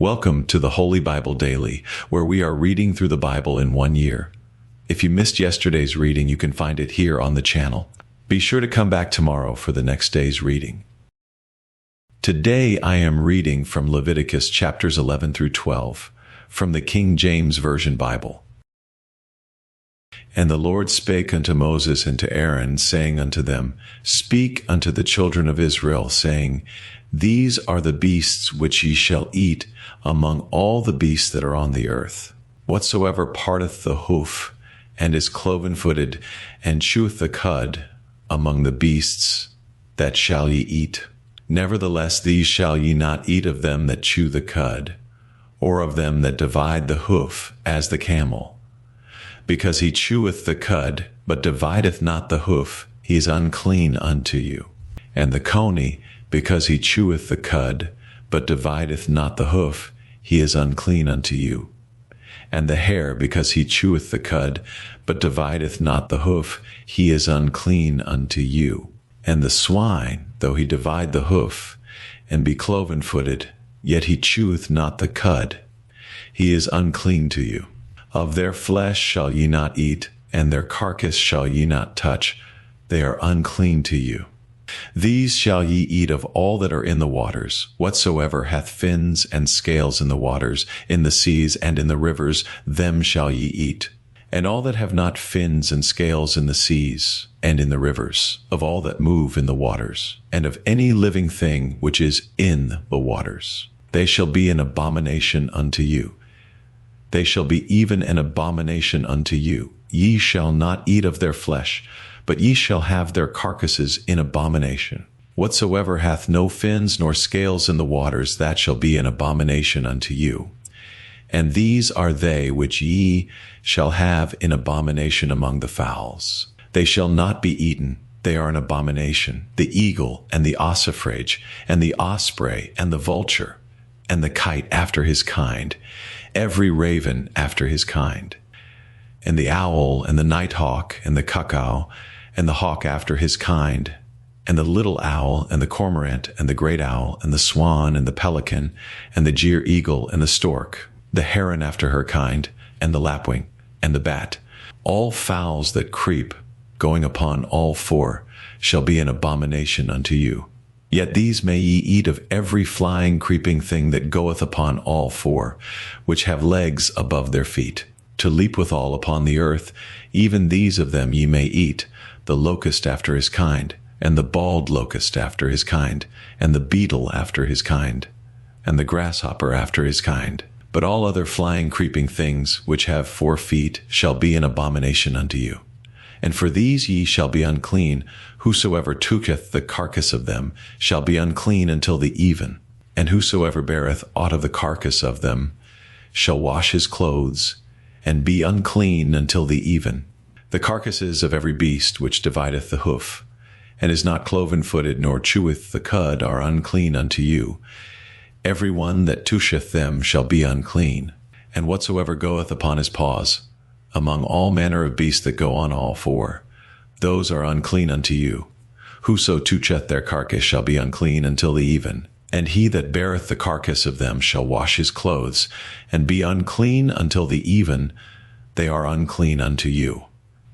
Welcome to the Holy Bible Daily, where we are reading through the Bible in 1 year. If you missed yesterday's reading, you can find it here on the channel. Be sure to come back tomorrow for the next day's reading. Today I am reading from Leviticus chapters 11 through 12, from the King James Version Bible. And the Lord spake unto Moses and to Aaron, saying unto them, Speak unto the children of Israel, saying, These are the beasts which ye shall eat among all the beasts that are on the earth. Whatsoever parteth the hoof, and is cloven-footed, and cheweth the cud, among the beasts, that shall ye eat. Nevertheless, these shall ye not eat of them that chew the cud, or of them that divide the hoof, as the camel. Because he cheweth the cud, but divideth not the hoof, he is unclean unto you. And the coney, because he cheweth the cud, but divideth not the hoof, he is unclean unto you. And the hare, because he cheweth the cud, but divideth not the hoof, he is unclean unto you. And the swine, though he divide the hoof, and be cloven-footed, yet he cheweth not the cud, he is unclean to you. Of their flesh shall ye not eat, and their carcass shall ye not touch, they are unclean to you. These shall ye eat of all that are in the waters, whatsoever hath fins and scales in the waters, in the seas and in the rivers, them shall ye eat. And all that have not fins and scales in the seas and in the rivers, of all that move in the waters, and of any living thing which is in the waters, they shall be an abomination unto you. They shall be even an abomination unto you. Ye shall not eat of their flesh, but ye shall have their carcasses in abomination. Whatsoever hath no fins nor scales in the waters, that shall be an abomination unto you. And these are they which ye shall have in abomination among the fowls. They shall not be eaten, they are an abomination. The eagle, and the ossifrage, and the osprey, and the vulture, and the kite after his kind, every raven after his kind, and the owl, and the nighthawk, and the cuckoo, and the hawk after his kind, and the little owl, and the cormorant, and the great owl, and the swan, and the pelican, and the jeer eagle, and the stork, the heron after her kind, and the lapwing, and the bat. All fowls that creep, going upon all four, shall be an abomination unto you. Yet these may ye eat of every flying, creeping thing that goeth upon all four, which have legs above their feet, to leap withal upon the earth. Even these of them ye may eat, the locust after his kind, and the bald locust after his kind, and the beetle after his kind, and the grasshopper after his kind. But all other flying, creeping things which have 4 feet shall be an abomination unto you. And for these ye shall be unclean. Whosoever tooketh the carcass of them shall be unclean until the even. And whosoever beareth aught of the carcass of them shall wash his clothes, and be unclean until the even. The carcasses of every beast which divideth the hoof, and is not cloven-footed, nor cheweth the cud, are unclean unto you. Every one that toucheth them shall be unclean. And whatsoever goeth upon his paws, among all manner of beasts that go on all four, those are unclean unto you. Whoso toucheth their carcass shall be unclean until the even. And he that beareth the carcass of them shall wash his clothes, and be unclean until the even. They are unclean unto you.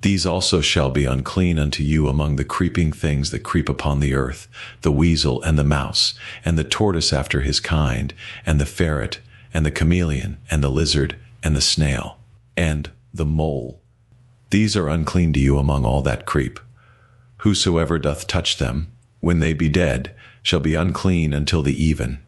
These also shall be unclean unto you among the creeping things that creep upon the earth, the weasel and the mouse, and the tortoise after his kind, and the ferret, and the chameleon, and the lizard, and the snail, and the mole. These are unclean to you among all that creep. Whosoever doth touch them, when they be dead, shall be unclean until the even.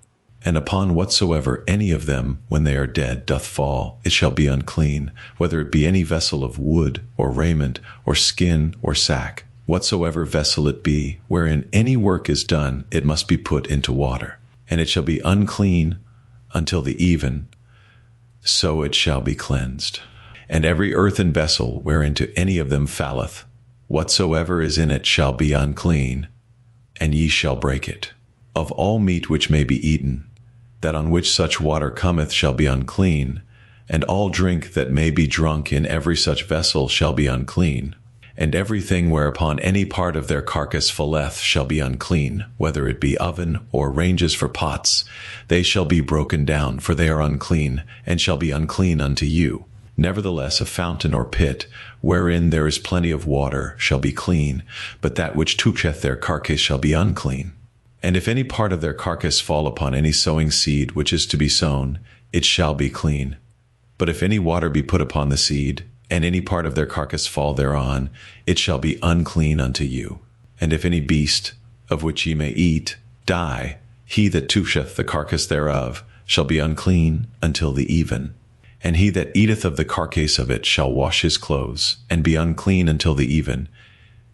And upon whatsoever any of them, when they are dead, doth fall, it shall be unclean, whether it be any vessel of wood, or raiment, or skin, or sack. Whatsoever vessel it be, wherein any work is done, it must be put into water. And it shall be unclean until the even, so it shall be cleansed. And every earthen vessel, whereinto any of them falleth, whatsoever is in it shall be unclean, and ye shall break it. Of all meat which may be eaten, that on which such water cometh shall be unclean, and all drink that may be drunk in every such vessel shall be unclean. And everything whereupon any part of their carcass falleth shall be unclean, whether it be oven or ranges for pots. They shall be broken down, for they are unclean, and shall be unclean unto you. Nevertheless, a fountain or pit, wherein there is plenty of water, shall be clean, but that which toucheth their carcass shall be unclean. And if any part of their carcass fall upon any sowing seed which is to be sown, it shall be clean. But if any water be put upon the seed, and any part of their carcass fall thereon, it shall be unclean unto you. And if any beast, of which ye may eat, die, he that toucheth the carcass thereof shall be unclean until the even. And he that eateth of the carcass of it shall wash his clothes, and be unclean until the even.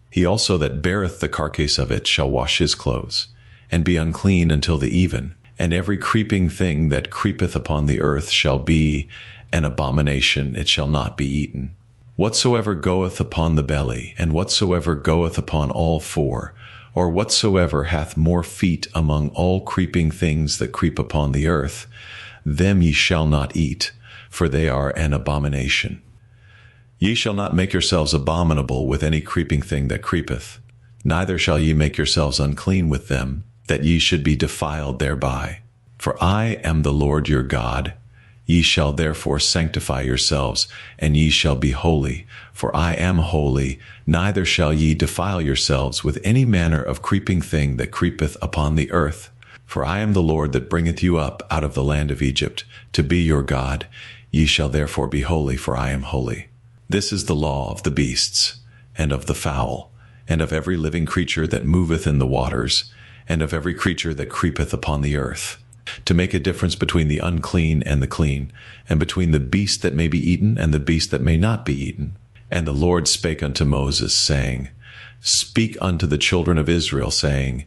He also that beareth the carcass of it shall wash his clothes, and be unclean until the even. And every creeping thing that creepeth upon the earth shall be an abomination, it shall not be eaten. Whatsoever goeth upon the belly, and whatsoever goeth upon all four, or whatsoever hath more feet among all creeping things that creep upon the earth, them ye shall not eat, for they are an abomination. Ye shall not make yourselves abominable with any creeping thing that creepeth, neither shall ye make yourselves unclean with them, that ye should be defiled thereby. For I am the Lord your God. Ye shall therefore sanctify yourselves, and ye shall be holy, for I am holy. Neither shall ye defile yourselves with any manner of creeping thing that creepeth upon the earth. For I am the Lord that bringeth you up out of the land of Egypt, to be your God. Ye shall therefore be holy, for I am holy. This is the law of the beasts, and of the fowl, and of every living creature that moveth in the waters, and of every creature that creepeth upon the earth, to make a difference between the unclean and the clean, and between the beast that may be eaten and the beast that may not be eaten. And the Lord spake unto Moses, saying, Speak unto the children of Israel, saying,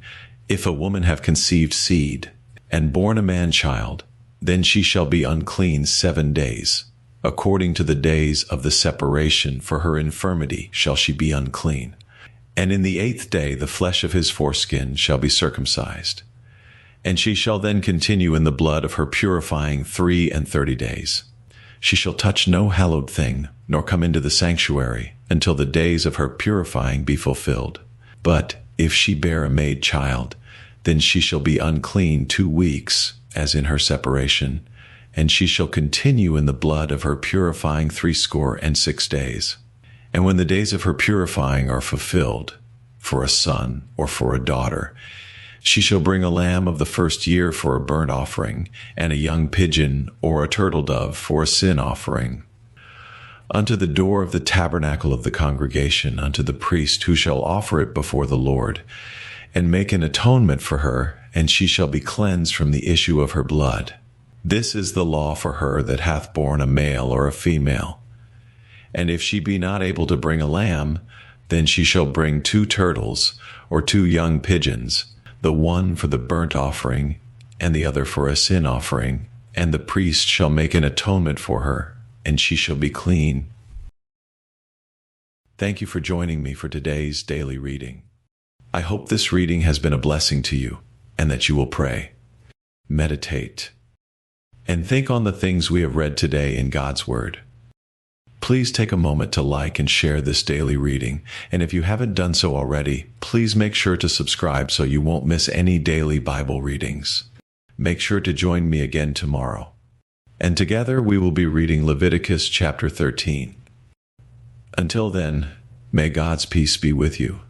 If a woman have conceived seed, and born a man-child, then she shall be unclean 7 days. According to the days of the separation for her infirmity shall she be unclean. And in the 8th day the flesh of his foreskin shall be circumcised. And she shall then continue in the blood of her purifying 33 days. She shall touch no hallowed thing, nor come into the sanctuary, until the days of her purifying be fulfilled. But if she bear a maid child, then she shall be unclean 2 weeks, as in her separation, and she shall continue in the blood of her purifying 66 days. And when the days of her purifying are fulfilled, for a son or for a daughter, she shall bring a lamb of the 1st year for a burnt offering, and a young pigeon or a turtle dove for a sin offering, unto the door of the tabernacle of the congregation, unto the priest who shall offer it before the Lord, and make an atonement for her, and she shall be cleansed from the issue of her blood. This is the law for her that hath borne a male or a female. And if she be not able to bring a lamb, then she shall bring 2 turtles, or 2 young pigeons, the one for the burnt offering, and the other for a sin offering, and the priest shall make an atonement for her, and she shall be clean. Thank you for joining me for today's daily reading. I hope this reading has been a blessing to you, and that you will pray, meditate, and think on the things we have read today in God's Word. Please take a moment to like and share this daily reading, and if you haven't done so already, please make sure to subscribe so you won't miss any daily Bible readings. Make sure to join me again tomorrow, and together we will be reading Leviticus chapter 13. Until then, may God's peace be with you.